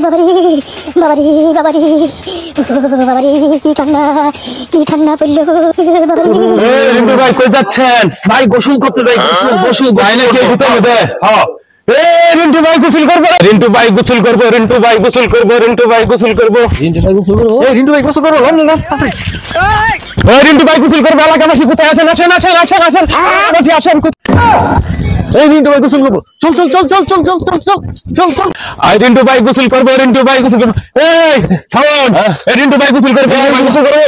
বাবারি বাবারি বাবারি বাবারি কি ঠান্ডা পড়লো বাবারি। রিন্টু ভাই কই যাচ্ছেন? ভাই গোসল করতে যাই। গোসল ভাই নাকি ভিতর মধ্যে? হ্যাঁ। রিন্টু ভাই গোসল করবো। রিন্টু ভাই গোসল করবো। রিন্টু ভাই গোসল করবো। রিন্টু ভাই গোসল করবো। রিন্টু ভাই গোসল করবো। রিন্টু ভাই গোসল করবো। রিন্টু ভাই গোসল করবো। এলাকাবাসী কোথায় আছেন? আসেন আসেন আসেন আসেন আসেন। এই রিন্টু ভাই গোসল করবো। চল চল চল চল চল চল চল চল চল চল। আই রিন্টু ভাই গোসল করবো। রিন্টু ভাই গোসল করবো। এই থামুন। রিন্টু ভাই গোসল করবো। গোসল করবো।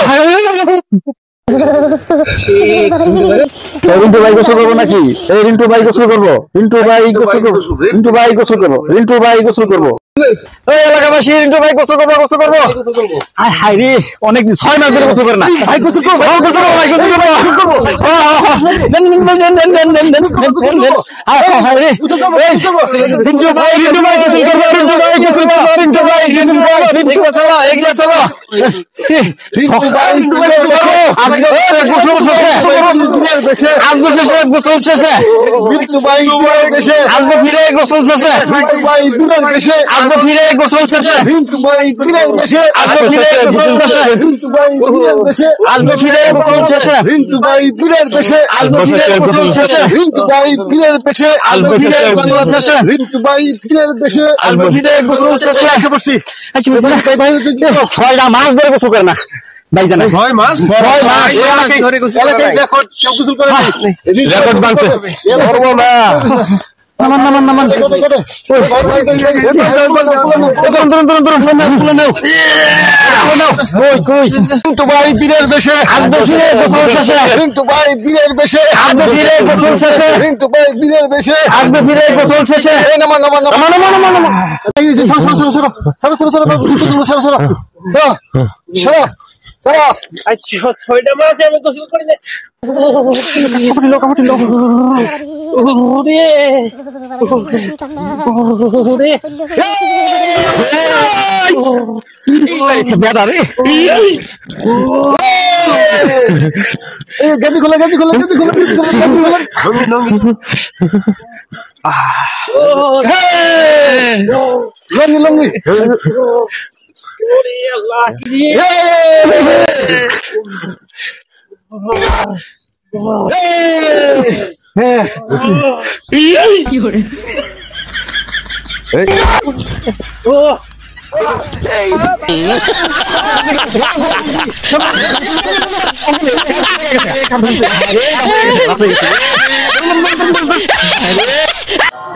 রিন্টু ভাই গোসল করবো নাকি? এই রিন্টু ভাই গোসল করবো। রিন্টু ভাই গোসল করবো। রিন্টু ভাই গোসল করবো। রিন্টু ভাই গোসল করবো। এই এলাকাবাসী রিন্টু ভাই গোসল করবো। গোসল করবো। হায় হায় রে, অনেক 6 মাস ধরে গোসল করে না। ভাই গোসল করবো। গোসল করবো ভাই গোসল করবো। হায় রে, রিন্টু ভাই গোসল করবো। রিন্টু ভাই গোসল করবো। রিন্টু ভাই গোসল করবো। রিন্টু চলো এগিয়ে চলো। রিন্টু ভাই গোসল শেষে। আসবো শেষে গোসল শেষে। রিন্টু ভাই আসবো ফিরে গোসল শেষে। রিন্টু ভাই আসবো ফিরে গোসল শেষে। রিন্টু ভাই আসবো ফিরে গোসল শেষে। রিন্টু ভাই আসবো ফিরে গোসল শেষে। রিন্টু ভাই আসবো ফিরে গোসল শেষে। রিন্টু ভাই আসবো ফিরে গোসল শেষে। রিন্টু ভাই আসবো ফিরে গোসল শেষে। এসে পড়ছি। 6টা মাস ধরে গোসল করে না ভাই জানা। 6 মাস ধরে গোসল করে না। রেকর্ড কেউ গোসল করে না। রেকর্ড বানছে। করবো না। নামান নামান নামান। রিন্টু ভাই বীরের বেশে। আসবো ফিরে গোসল শেষে। রিন্টু ভাই বীরের বেশে। আসবো ফিরে গোসল শেষে। রিন্টু ভাই বীরের বেশে। আসবো ফিরে গোসল শেষে। নামান নামান নামান নামান নামান নামান। ছয়টা মাস আমি গোসল করি না। গাদি খোলা গাদি খোলা গাদি খোলা গাদি খোলা গাদি খোলা। লঙ্গি লঙ্গি।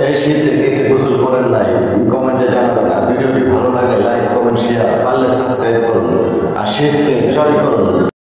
এই শীতে কে গোসল করেন নাই কমেন্টে জানাবেন। আর ভিডিওটি ভালো লাগলে লাইক কমেন্ট শেয়ার, পারলে সাবস্ক্রাইব করুন। আর শীতকে জয় করুন।